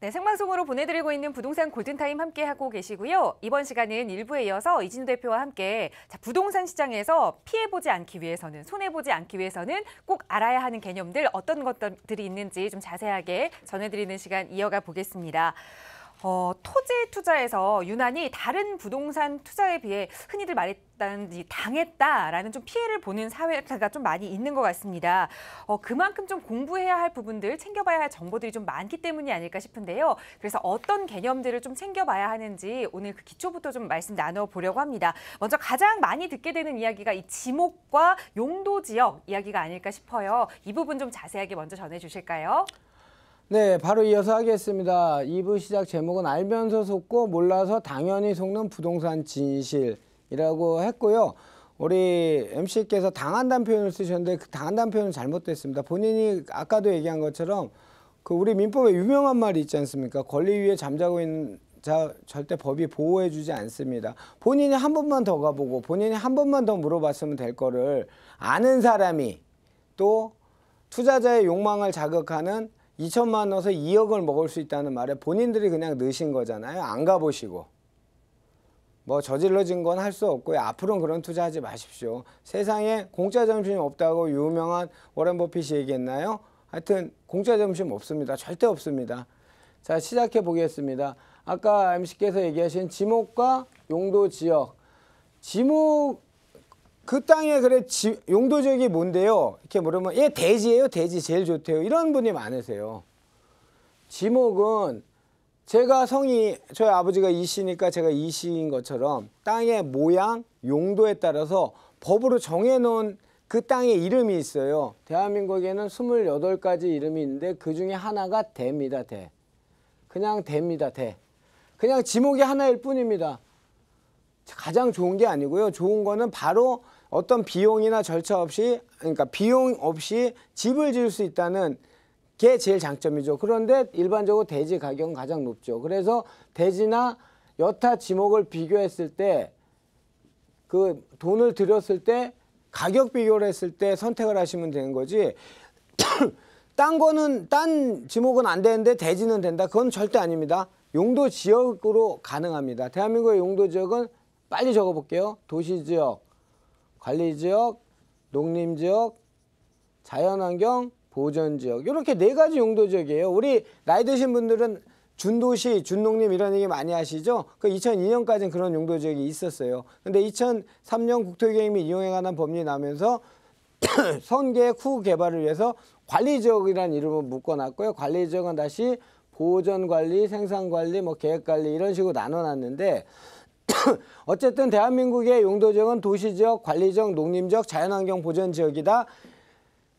네, 생방송으로 보내드리고 있는 부동산 골든타임 함께하고 계시고요. 이번 시간은 1부에 이어서 이진우 대표와 함께 부동산 시장에서 피해보지 않기 위해서는, 손해보지 않기 위해서는 꼭 알아야 하는 개념들 어떤 것들이 있는지 좀 자세하게 전해드리는 시간 이어가 보겠습니다. 토지 투자에서 유난히 다른 부동산 투자에 비해 흔히들 말했다든지 당했다라는 좀 피해를 보는 사회가 좀 많이 있는 것 같습니다. 그만큼 좀 공부해야 할 부분들, 챙겨봐야 할 정보들이 좀 많기 때문이 아닐까 싶은데요. 그래서 어떤 개념들을 좀 챙겨봐야 하는지 오늘 그 기초부터 좀 말씀 나눠보려고 합니다. 먼저 가장 많이 듣게 되는 이야기가 이 지목과 용도 지역 이야기가 아닐까 싶어요. 이 부분 좀 자세하게 먼저 전해주실까요? 네, 바로 이어서 하겠습니다. 2부 시작 제목은 알면서 속고 몰라서 당연히 속는 부동산 진실이라고 했고요. 우리 MC께서 당한다는 표현을 쓰셨는데 그 당한다는 표현은 잘못됐습니다. 본인이 아까도 얘기한 것처럼 그 우리 민법에 유명한 말이 있지 않습니까? 권리 위에 잠자고 있는 자 절대 법이 보호해주지 않습니다. 본인이 한 번만 더 가보고 본인이 한 번만 더 물어봤으면 될 거를 아는 사람이 또 투자자의 욕망을 자극하는 2천만 원에서 2억을 먹을 수 있다는 말에 본인들이 그냥 넣으신 거잖아요. 안 가보시고. 뭐 저질러진 건 할 수 없고요. 앞으로는 그런 투자하지 마십시오. 세상에 공짜 점심 없다고 유명한 워렌 버핏이 얘기했나요? 하여튼 공짜 점심 없습니다. 절대 없습니다. 자, 시작해 보겠습니다. 아까 MC께서 얘기하신 지목과 용도 지역. 지목 그 땅에 용도 지역이 뭔데요? 이렇게 물으면 얘 대지예요. 대지 제일 좋대요. 이런 분이 많으세요. 지목은 제가 저희 아버지가 이씨니까 제가 이씨인 것처럼 땅의 모양, 용도에 따라서 법으로 정해놓은 그 땅의 이름이 있어요. 대한민국에는 28가지 이름이 있는데 그 중에 하나가 대입니다. 대. 그냥 대입니다. 대. 그냥 지목이 하나일 뿐입니다. 가장 좋은 게 아니고요. 좋은 거는 바로 어떤 비용이나 절차 없이, 그러니까 비용 없이 집을 지을 수 있다는 게 제일 장점이죠. 그런데 일반적으로 대지 가격은 가장 높죠. 그래서 대지나 여타 지목을 비교했을 때 그 돈을 들였을 때 가격 비교를 했을 때 선택을 하시면 되는 거지. 딴 지목은 안 되는데 대지는 된다. 그건 절대 아닙니다. 용도 지역으로 가능합니다. 대한민국의 용도 지역은 빨리 적어볼게요. 도시지역, 관리지역, 농림지역, 자연환경, 보전지역. 이렇게 4가지 용도지역이에요. 우리 나이 드신 분들은 준도시, 준농림 이런 얘기 많이 하시죠? 그 2002년까지는 그런 용도지역이 있었어요. 근데 2003년 국토계획 및 이용에 관한 법률이 나면서 선계획 후 개발을 위해서 관리지역이라는 이름을 묶어놨고요. 관리지역은 다시 보전관리, 생산관리, 계획관리 이런 식으로 나눠놨는데 어쨌든 대한민국의 용도지역은 도시지역, 관리지역, 농림지역, 자연환경 보전지역이다.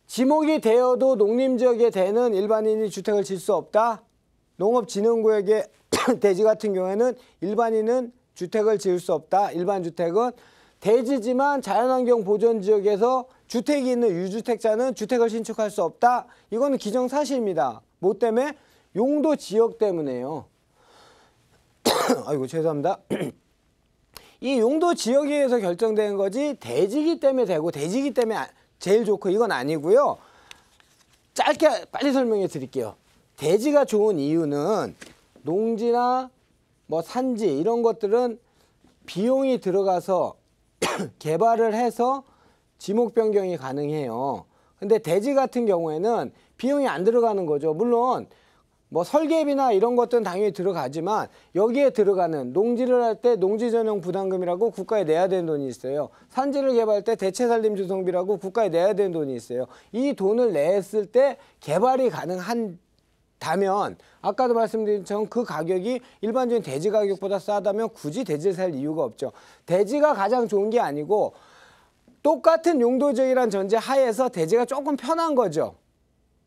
지목이 되어도 농림지역에 대는 일반인이 주택을 질 수 없다. 농업진흥구역의 대지 같은 경우에는 일반인은 주택을 지을 수 없다. 일반 주택은 대지지만 자연환경 보전지역에서 주택이 있는 유주택자는 주택을 신축할 수 없다. 이거는 기정사실입니다. 뭐 때문에? 용도지역 때문에요. 아이고 죄송합니다. 이 용도 지역에 의해서 결정되는 거지 대지기 때문에 되고 대지기 때문에 제일 좋고 이건 아니고요. 짧게 빨리 설명해 드릴게요. 대지가 좋은 이유는 농지나 산지 이런 것들은 비용이 들어가서 개발을 해서 지목 변경이 가능해요. 근데 대지 같은 경우에는 비용이 안 들어가는 거죠. 물론 설계비나 이런 것들은 당연히 들어가지만 여기에 들어가는 농지를 할 때 농지전용 부담금이라고 국가에 내야 되는 돈이 있어요. 산지를 개발할 때 대체산림조성비라고 국가에 내야 되는 돈이 있어요. 이 돈을 냈을 때 개발이 가능하다면 아까도 말씀드린 것처럼 그 가격이 일반적인 대지 가격보다 싸다면 굳이 대지를 살 이유가 없죠. 대지가 가장 좋은 게 아니고 똑같은 용도지역이란 전제 하에서 대지가 조금 편한 거죠.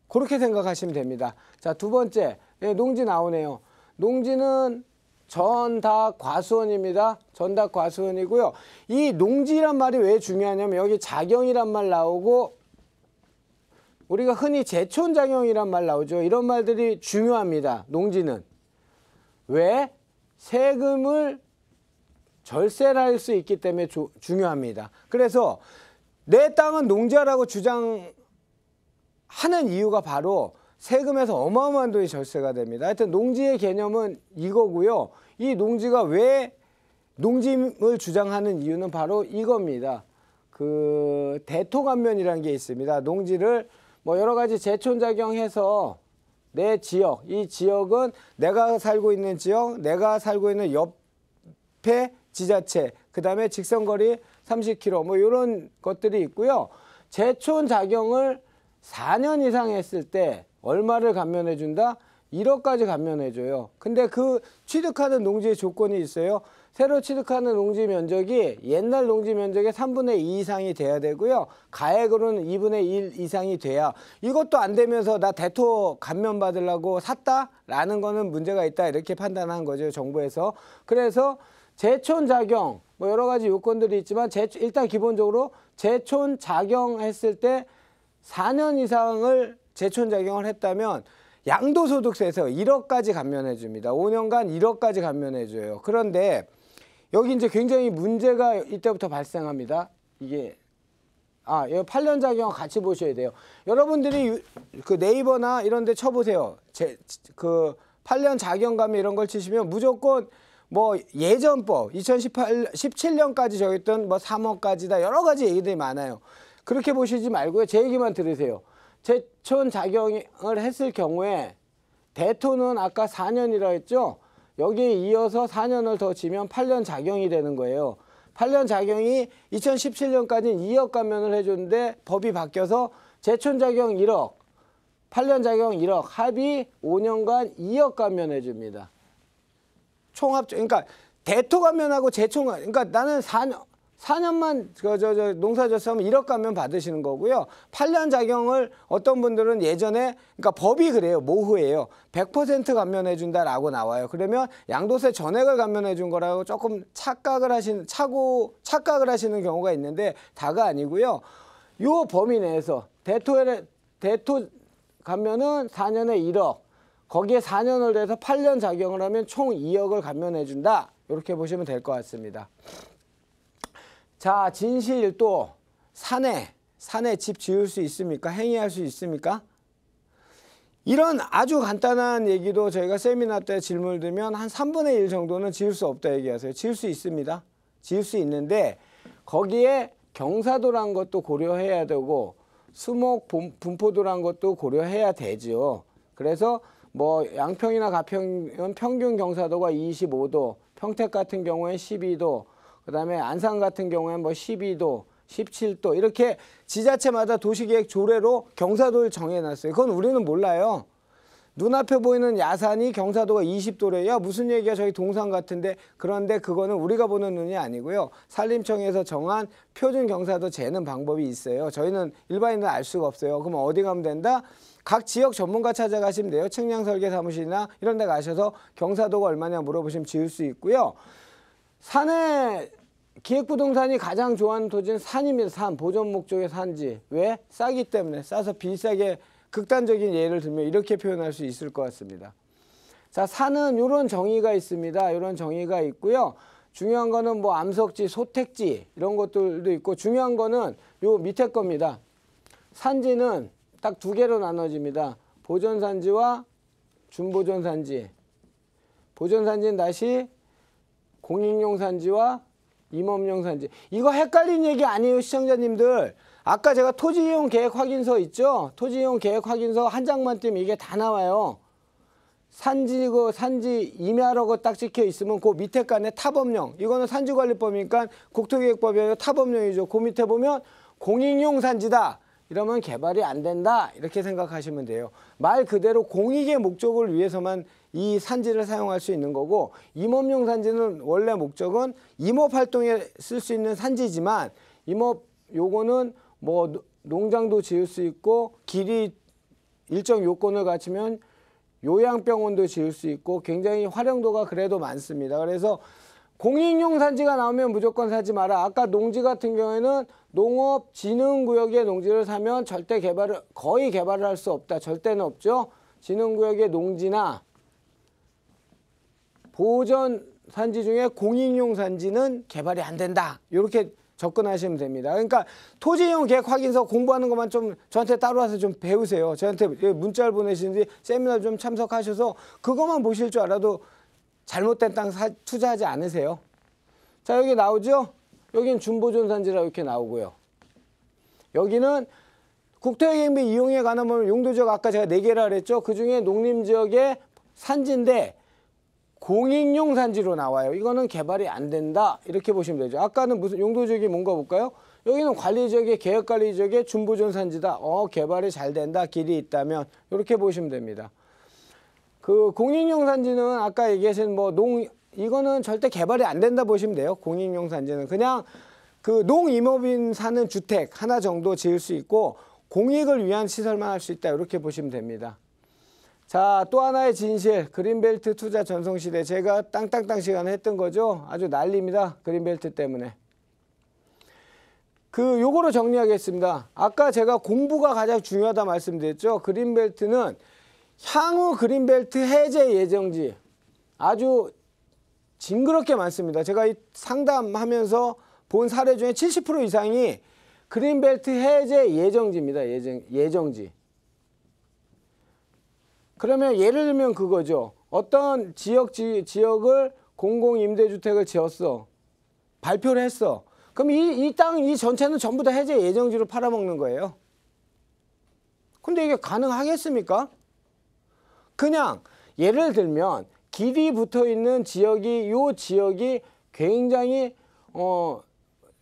그렇게 생각하시면 됩니다. 자, 두 번째, 농지 나오네요. 농지는 전닭과수원입니다. 전닭과수원이고요. 이 농지란 말이 왜 중요하냐면 여기 작용이란 말 나오고 우리가 흔히 제촌작용이란 말 나오죠. 이런 말들이 중요합니다. 농지는. 왜? 세금을 절세를 할 수 있기 때문에 중요합니다. 그래서 내 땅은 농지화라고 주장하는 이유가 바로 세금에서 어마어마한 돈이 절세가 됩니다. 하여튼 농지의 개념은 이거고요. 이 농지가 왜 농짐을 주장하는 이유는 바로 이겁니다. 그 대토감면이라는 게 있습니다. 농지를 뭐 여러 가지 제촌작용해서 내 지역, 이 지역은 내가 살고 있는 지역, 내가 살고 있는 옆에 지자체, 그 다음에 직선거리 30km 뭐 이런 것들이 있고요. 제촌작용을 4년 이상 했을 때 얼마를 감면해 준다? 1억까지 감면해 줘요. 근데 그 취득하는 농지의 조건이 있어요. 새로 취득하는 농지 면적이 옛날 농지 면적의 3분의 2 이상이 돼야 되고요. 가액으로는 2분의 1 이상이 돼야, 이것도 안 되면서 나 대토 감면 받으려고 샀다라는 거는 문제가 있다, 이렇게 판단한 거죠, 정부에서. 그래서 제촌작용 뭐 여러 가지 요건들이 있지만 일단 기본적으로 제촌작용했을 때 4년 이상을 제촌작용을 했다면 양도소득세에서 1억까지 감면해 줍니다. 5년간 1억까지 감면해 줘요. 그런데 여기 이제 굉장히 문제가 이때부터 발생합니다. 이게 이거 8년 작용 같이 보셔야 돼요. 여러분들이 그 네이버나 이런 데 쳐보세요. 그 8년 작용감 이런 걸 치시면 무조건 뭐 예전법 17년까지 정했던 뭐 3억까지다, 여러 가지 얘기들이 많아요. 그렇게 보시지 말고요. 제 얘기만 들으세요. 제촌작용을 했을 경우에 대토는 아까 4년이라 했죠. 여기에 이어서 4년을 더 지면 8년 작용이 되는 거예요. 8년 작용이 2017년까지는 2억 감면을 해줬는데 법이 바뀌어서 제촌작용 1억, 8년 작용 1억, 합의 5년간 2억 감면해 줍니다. 총합, 그러니까 대토 감면하고 제촌, 그러니까 나는 4년만 농사 졌으면 1억 감면 받으시는 거고요. 8년 작용을 어떤 분들은 예전에, 그러니까 법이 그래요. 모호해요. 100% 감면해 준다라고 나와요. 그러면 양도세 전액을 감면해 준 거라고 조금 착각을 하시는 경우가 있는데 다가 아니고요. 요 범위 내에서 대토 감면은 4년에 1억, 거기에 4년을 더해서 8년 작용을 하면 총 2억을 감면해 준다. 이렇게 보시면 될 것 같습니다. 자, 진실도 산에 집 지을 수 있습니까? 행위할 수 있습니까? 이런 아주 간단한 얘기도 저희가 세미나 때 질문을 드리면 한 3분의 1 정도는 지을 수 없다 얘기하세요. 지을 수 있습니다. 지을 수 있는데 거기에 경사도란 것도 고려해야 되고 수목 분포도란 것도 고려해야 되죠. 그래서 뭐 양평이나 가평은 평균 경사도가 25도, 평택 같은 경우에 12도, 그 다음에 안산 같은 경우에는 뭐 12도, 17도 이렇게 지자체마다 도시계획 조례로 경사도를 정해놨어요. 그건 우리는 몰라요. 눈앞에 보이는 야산이 경사도가 20도래. 야, 무슨 얘기야, 저기 동산 같은데. 그런데 그거는 우리가 보는 눈이 아니고요. 산림청에서 정한 표준 경사도 재는 방법이 있어요. 저희는 일반인은 알 수가 없어요. 그럼 어디 가면 된다? 각 지역 전문가 찾아가시면 돼요. 측량설계사무실이나 이런 데 가셔서 경사도가 얼마냐 물어보시면 지을 수 있고요. 산에 기획부동산이 가장 좋아하는 토지는 산입니다. 산, 보존 목적의 산지. 왜? 싸기 때문에. 싸서 비싸게, 극단적인 예를 들면 이렇게 표현할 수 있을 것 같습니다. 자, 산은 이런 정의가 있습니다. 이런 정의가 있고요. 중요한 거는 뭐 암석지, 소택지 이런 것들도 있고, 중요한 거는 요 밑에 겁니다. 산지는 딱 두 개로 나눠집니다. 보존산지와 준보존산지. 보존산지는 다시 공익용 산지와 임업용 산지. 이거 헷갈린 얘기 아니에요, 시청자님들. 아까 제가 토지이용 계획 확인서 있죠? 토지이용 계획 확인서 한 장만 띄면 이게 다 나와요. 산지 임야라고 딱 찍혀 있으면 그 밑에 칸에 타법령. 이거는 산지관리법이니까 국토기획법이 아니라 타법령이죠. 그 밑에 보면 공익용 산지다. 이러면 개발이 안 된다. 이렇게 생각하시면 돼요. 말 그대로 공익의 목적을 위해서만 이 산지를 사용할 수 있는 거고, 임업용 산지는 원래 목적은 임업 활동에 쓸 수 있는 산지지만, 임업 요거는 뭐 농장도 지을 수 있고, 길이 일정 요건을 갖추면 요양병원도 지을 수 있고, 굉장히 활용도가 그래도 많습니다. 그래서 공익용 산지가 나오면 무조건 사지 마라. 아까 농지 같은 경우에는 농업진흥구역의 농지를 사면 거의 개발을 할 수 없다. 절대는 없죠. 진흥구역의 농지나 보전 산지 중에 공익용 산지는 개발이 안 된다. 이렇게 접근하시면 됩니다. 그러니까 토지 이용 계획 확인서 공부하는 것만 좀 저한테 따로 와서 좀 배우세요. 저한테 문자를 보내시는지 세미나 좀 참석하셔서 그것만 보실 줄 알아도 잘못된 땅 투자하지 않으세요. 자, 여기 나오죠? 여기는 준보존산지라고 이렇게 나오고요. 여기는 국토기획비 이용에 관한 용도지역 아까 제가 4개라 그랬죠? 그중에 농림지역의 산지인데 공익용 산지로 나와요. 이거는 개발이 안 된다 이렇게 보시면 되죠. 아까는 무슨 용도지역이 뭔가 볼까요? 여기는 관리지역의 계획관리지역의 준보존산지다. 개발이 잘 된다. 길이 있다면 이렇게 보시면 됩니다. 그 공익용 산지는 아까 얘기하신 이거는 절대 개발이 안 된다 보시면 돼요. 공익용 산지는 그냥 그 농임업인 사는 주택 하나 정도 지을 수 있고 공익을 위한 시설만 할 수 있다 이렇게 보시면 됩니다. 자, 또 하나의 진실, 그린벨트 투자 전성시대. 제가 땅땅땅 시간에 했던 거죠. 아주 난리입니다. 그린벨트 때문에. 요거로 정리하겠습니다. 아까 제가 공부가 가장 중요하다 말씀드렸죠. 그린벨트는 향후 그린벨트 해제 예정지 아주 징그럽게 많습니다. 제가 이 상담하면서 본 사례 중에 70% 이상이 그린벨트 해제 예정지입니다. 예정지. 그러면 예를 들면 그거죠. 어떤 지역을 공공임대주택을 지었어. 발표를 했어. 그럼 이 땅, 이 전체는 전부 다 해제 예정지로 팔아먹는 거예요. 근데 이게 가능하겠습니까? 그냥 예를 들면 길이 붙어있는 지역이 요 지역이 굉장히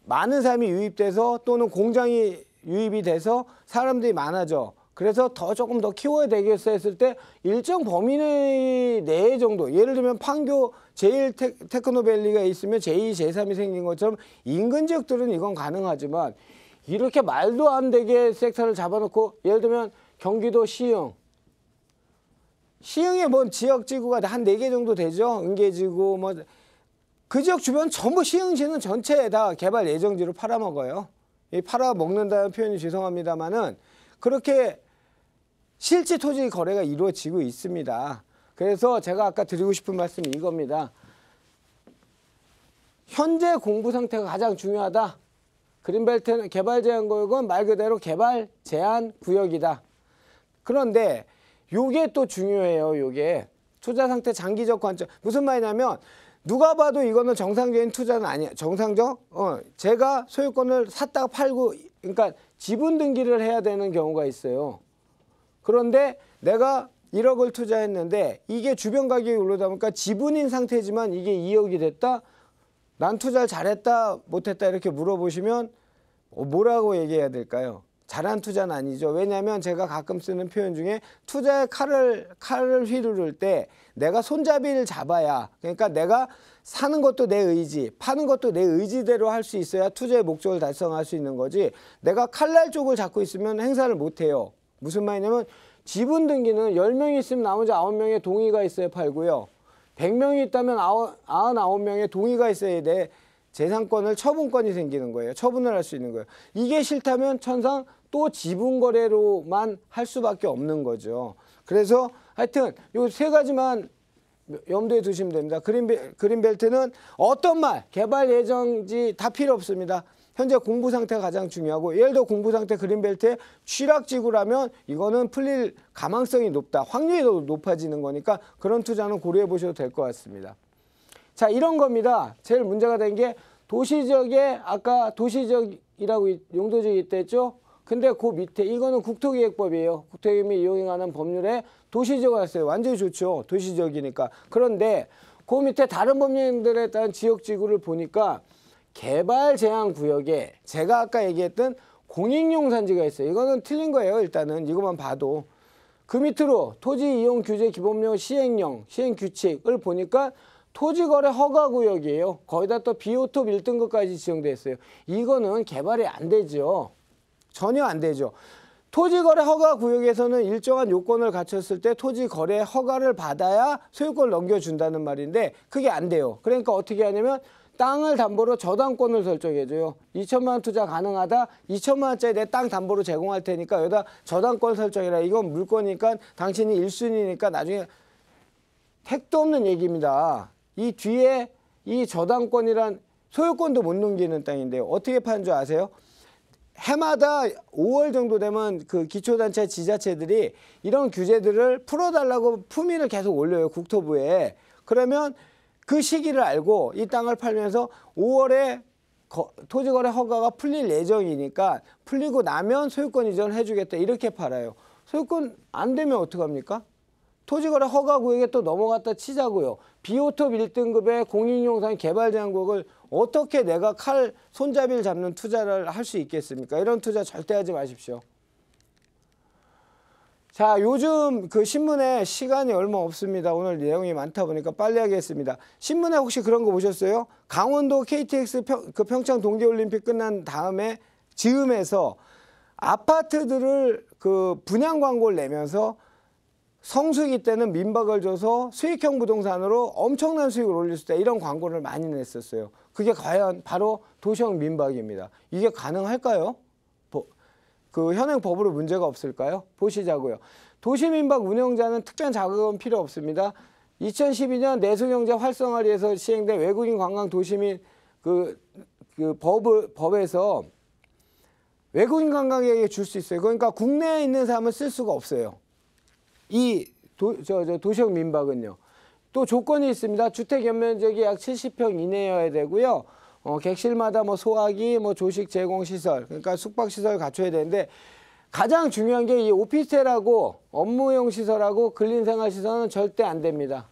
많은 사람이 유입돼서 또는 공장이 유입이 돼서 사람들이 많아져. 그래서 조금 더 키워야 되겠어 했을 때 일정 범위 내에 정도, 예를 들면 판교 제1테크노밸리가 있으면 제2, 제3이 생긴 것처럼 인근 지역들은 이건 가능하지만 이렇게 말도 안 되게 섹터를 잡아놓고 예를 들면 경기도 시흥에 지역지구가 한 4개 정도 되죠. 은계지구 그 지역 주변 전부 시흥시는 전체에 다 개발 예정지로 팔아먹어요. 이 팔아먹는다는 표현이 죄송합니다만은 그렇게 실제 토지 거래가 이루어지고 있습니다. 그래서 제가 아까 드리고 싶은 말씀이 이겁니다. 현재 공부 상태가 가장 중요하다. 그린벨트는 개발 제한 구역은 말 그대로 개발 제한 구역이다. 그런데 요게 또 중요해요. 요게 투자 상태 장기적 관점. 무슨 말이냐면 누가 봐도 이거는 정상적인 투자는 아니야. 제가 소유권을 샀다가 팔고 그러니까 지분 등기를 해야 되는 경우가 있어요. 그런데 내가 1억을 투자했는데 이게 주변 가격이 올라다 보니까 지분인 상태지만 이게 2억이 됐다? 난 투자를 잘했다 못했다 이렇게 물어보시면 뭐라고 얘기해야 될까요? 잘한 투자는 아니죠. 왜냐하면 제가 가끔 쓰는 표현 중에 투자의 칼을 휘두를 때 내가 손잡이를 잡아야, 그러니까 내가 사는 것도 내 의지, 파는 것도 내 의지대로 할 수 있어야 투자의 목적을 달성할 수 있는 거지, 내가 칼날 쪽을 잡고 있으면 행사를 못해요. 무슨 말이냐면 지분 등기는 10명이 있으면 나머지 9명의 동의가 있어야 팔고요. 100명이 있다면 99명의 동의가 있어야 내 재산권을 처분권이 생기는 거예요. 처분을 할 수 있는 거예요. 이게 싫다면 천상 또 지분 거래로만 할 수밖에 없는 거죠. 그래서 하여튼 요 3가지만 염두에 두시면 됩니다. 그린벨트는 어떤 개발 예정지 다 필요 없습니다. 현재 공부 상태가 가장 중요하고, 예를 들어 공부 상태 그린벨트의 취락지구라면 이거는 풀릴 가망성이 높다. 확률이 더 높아지는 거니까 그런 투자는 고려해 보셔도 될 것 같습니다. 자, 이런 겁니다. 제일 문제가 된 게 도시지역에 아까 도시지역이라고 용도지역이 있댔죠. 근데 그 밑에 이거는 국토기획법이에요. 국토기획비 이용에 관한 법률에 도시지역을 했어요. 완전히 좋죠. 도시지역이니까. 그런데 그 밑에 다른 법령들에 따른 지역지구를 보니까 개발 제한 구역에 제가 아까 얘기했던 공익용 산지가 있어요. 이거는 틀린 거예요. 일단은 이것만 봐도. 그 밑으로 토지 이용 규제 기본령 시행령, 시행 규칙을 보니까 토지거래 허가구역이에요. 거기다 또 비오톱 1등급까지 지정돼 있어요. 이거는 개발이 안 되죠. 전혀 안 되죠. 토지거래 허가구역에서는 일정한 요건을 갖췄을 때 토지거래 허가를 받아야 소유권을 넘겨준다는 말인데 그게 안 돼요. 그러니까 어떻게 하냐면 땅을 담보로 저당권을 설정해줘요. 2천만 원 투자 가능하다. 2천만 원짜리 내 땅 담보로 제공할 테니까 여기다 저당권 설정해라. 이건 물건이니까 당신이 1순위니까 나중에 택도 없는 얘기입니다. 이 뒤에 이 저당권이란 소유권도 못 넘기는 땅인데요. 어떻게 파는 줄 아세요? 해마다 5월 정도 되면 그 기초단체 지자체들이 이런 규제들을 풀어달라고 품위를 계속 올려요, 국토부에. 그러면 그 시기를 알고 이 땅을 팔면서 5월에 토지거래 허가가 풀릴 예정이니까 풀리고 나면 소유권 이전을 해주겠다 이렇게 팔아요. 소유권 안 되면 어떡합니까? 토지거래 허가 구역에 또 넘어갔다 치자고요. 비오톱 1등급의 공인용산 개발제한구역을 어떻게 내가 손잡이를 잡는 투자를 할 수 있겠습니까? 이런 투자 절대 하지 마십시오. 자, 요즘 그 신문에 시간이 얼마 없습니다. 오늘 내용이 많다 보니까 빨리 하겠습니다. 신문에 혹시 그런 거 보셨어요? 강원도 KTX 평창 동계올림픽 끝난 다음에 즈음에서 아파트들을 그 분양 광고를 내면서 성수기 때는 민박을 줘서 수익형 부동산으로 엄청난 수익을 올릴 수 있다. 이런 광고를 많이 냈었어요. 그게 과연 바로 도시형 민박입니다. 이게 가능할까요? 그 현행 법으로 문제가 없을까요? 보시자고요. 도시민박 운영자는 특별 자격은 필요 없습니다. 2012년 내수경제 활성화를 위해서 시행된 외국인 관광 도시민 법에서 외국인 관광객에게 줄 수 있어요. 그러니까 국내에 있는 사람은 쓸 수가 없어요. 이 도시형 민박은요. 또 조건이 있습니다. 주택 연면적이 약 70평 이내여야 되고요. 객실마다 뭐 소화기, 뭐 조식 제공 시설, 그러니까 숙박 시설 갖춰야 되는데 가장 중요한 게 이 오피스텔하고 업무용 시설하고 근린생활 시설은 절대 안 됩니다.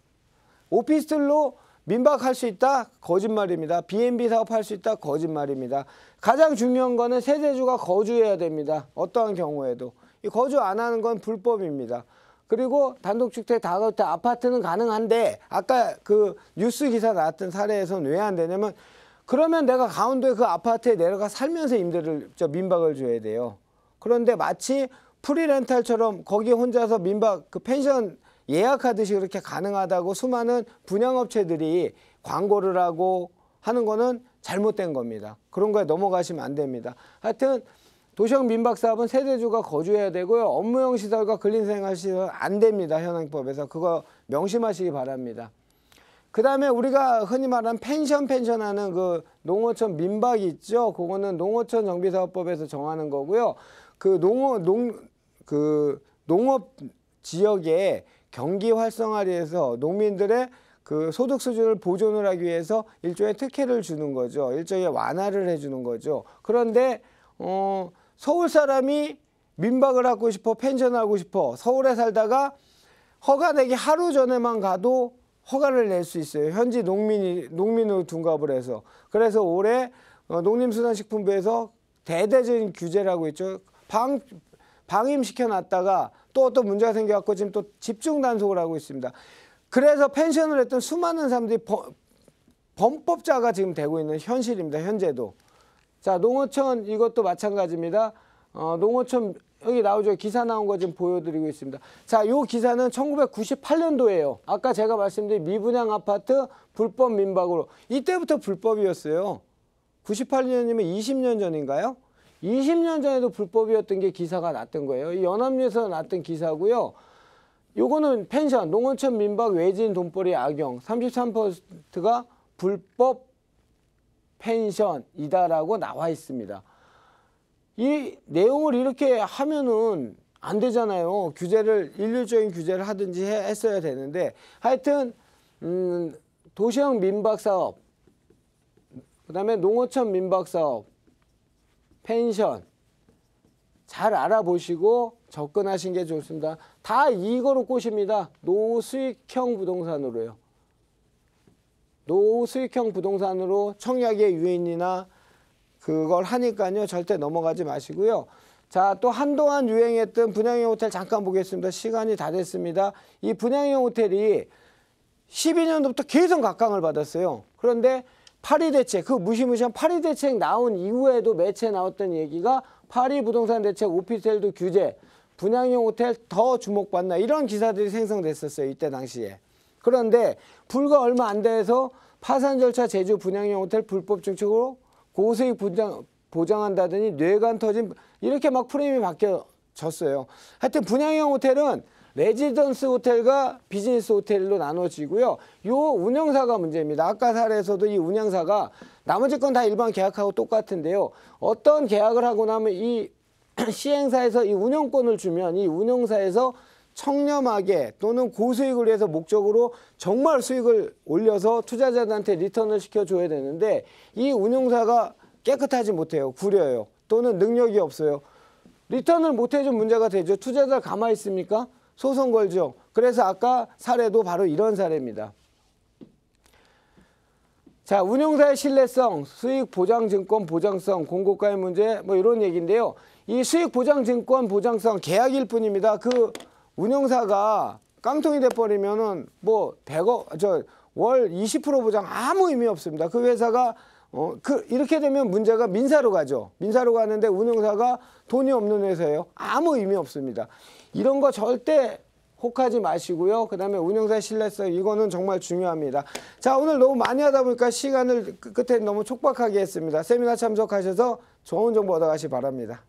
오피스텔로 민박할 수 있다? 거짓말입니다. B&B 사업할 수 있다? 거짓말입니다. 가장 중요한 거는 세대주가 거주해야 됩니다. 어떠한 경우에도. 이 거주 안 하는 건 불법입니다. 그리고 단독주택, 다가구택, 아파트는 가능한데 아까 그 뉴스 기사 나왔던 사례에서는 왜 안 되냐면 그러면 내가 강원도에 그 아파트에 내려가 살면서 민박을 줘야 돼요. 그런데 마치 프리렌탈처럼 거기 혼자서 민박 그 펜션 예약하듯이 그렇게 가능하다고 수많은 분양업체들이 광고를 하고 하는 거는 잘못된 겁니다. 그런 거에 넘어가시면 안 됩니다. 하여튼 도시형 민박 사업은 세대주가 거주해야 되고요. 업무용 시설과 근린생활 시설 안 됩니다. 현행법에서. 그거 명심하시기 바랍니다. 그 다음에 우리가 흔히 말하는 펜션하는 그 농어촌 민박이 있죠. 그거는 농어촌 정비사업법에서 정하는 거고요. 그 농업 지역의 경기 활성화를 위해서 농민들의 그 소득 수준을 보존을 하기 위해서 일종의 특혜를 주는 거죠. 일종의 완화를 해주는 거죠. 그런데 서울 사람이 민박을 하고 싶어, 펜션을 하고 싶어, 서울에 살다가 허가 내기 하루 전에만 가도 허가를 낼 수 있어요. 현지 농민으로 둔갑을 해서. 그래서 올해 농림수산식품부에서 대대적인 규제를 하고 있죠. 방임시켜놨다가 또 어떤 문제가 생겨갖고 지금 또 집중 단속을 하고 있습니다. 그래서 펜션을 했던 수많은 사람들이 범법자가 지금 되고 있는 현실입니다. 현재도. 자, 농어촌 이것도 마찬가지입니다. 농어촌 여기 나오죠. 기사 나온 거 지금 보여드리고 있습니다. 자, 요 기사는 1998년도예요. 아까 제가 말씀드린 미분양 아파트 불법 민박으로. 이때부터 불법이었어요. 98년이면 20년 전인가요? 20년 전에도 불법이었던 게 기사가 났던 거예요. 이 연합뉴에서 났던 기사고요. 요거는 펜션, 농어촌 민박 외진 돈벌이 악용 33%가 불법 펜션이다라고 나와 있습니다. 이 내용을 이렇게 하면은 안 되잖아요. 일률적인 규제를 하든지 했어야 되는데 하여튼 도시형 민박 사업, 그 다음에 농어촌 민박 사업, 펜션 잘 알아보시고 접근하신 게 좋습니다. 다 이거로 꼬십니다. 노수익형 부동산으로요. 노수익형 부동산으로 청약의 유인이나 그걸 하니까요. 절대 넘어가지 마시고요. 자, 또 한동안 유행했던 분양형 호텔 잠깐 보겠습니다. 시간이 다 됐습니다. 이 분양형 호텔이 12년도부터 계속 각광을 받았어요. 그런데 파리 대책, 그 무시무시한 파리 대책 나온 이후에도 매체에 나왔던 얘기가 파리 부동산 대책 오피스텔도 규제, 분양형 호텔 더 주목받나 이런 기사들이 생성됐었어요. 이때 당시에. 그런데 불과 얼마 안 돼서 파산 절차 제주 분양형 호텔 불법 증축으로 고수익 보장한다더니 뇌관 터진 이렇게 막 프레임이 바뀌어졌어요. 하여튼 분양형 호텔은 레지던스 호텔과 비즈니스 호텔로 나눠지고요. 요 운영사가 문제입니다. 아까 사례에서도 이 운영사가 나머지 건 다 일반 계약하고 똑같은데요. 어떤 계약을 하고 나면 이 시행사에서 이 운영권을 주면 이 운영사에서 청렴하게 또는 고수익을 위해서 목적으로 정말 수익을 올려서 투자자들한테 리턴을 시켜줘야 되는데 이 운영사가 깨끗하지 못해요. 구려요. 또는 능력이 없어요. 리턴을 못해준 문제가 되죠. 투자자 가만히 있습니까? 소송 걸죠. 그래서 아까 사례도 바로 이런 사례입니다. 자, 운용사의 신뢰성, 수익보장증권 보장성, 공고가의 문제 뭐 이런 얘기인데요. 이 수익보장증권 보장성 계약일 뿐입니다. 그 운용사가 깡통이 돼버리면은 뭐 100억, 월 20% 보장 아무 의미 없습니다. 그 회사가 이렇게 되면 문제가 민사로 가죠. 민사로 가는데 운용사가 돈이 없는 회사예요. 아무 의미 없습니다. 이런 거 절대 혹하지 마시고요. 그 다음에 운영사의 신뢰성 이거는 정말 중요합니다. 자, 오늘 너무 많이 하다 보니까 시간을 끝에 너무 촉박하게 했습니다. 세미나 참석하셔서 좋은 정보 얻어가시기 바랍니다.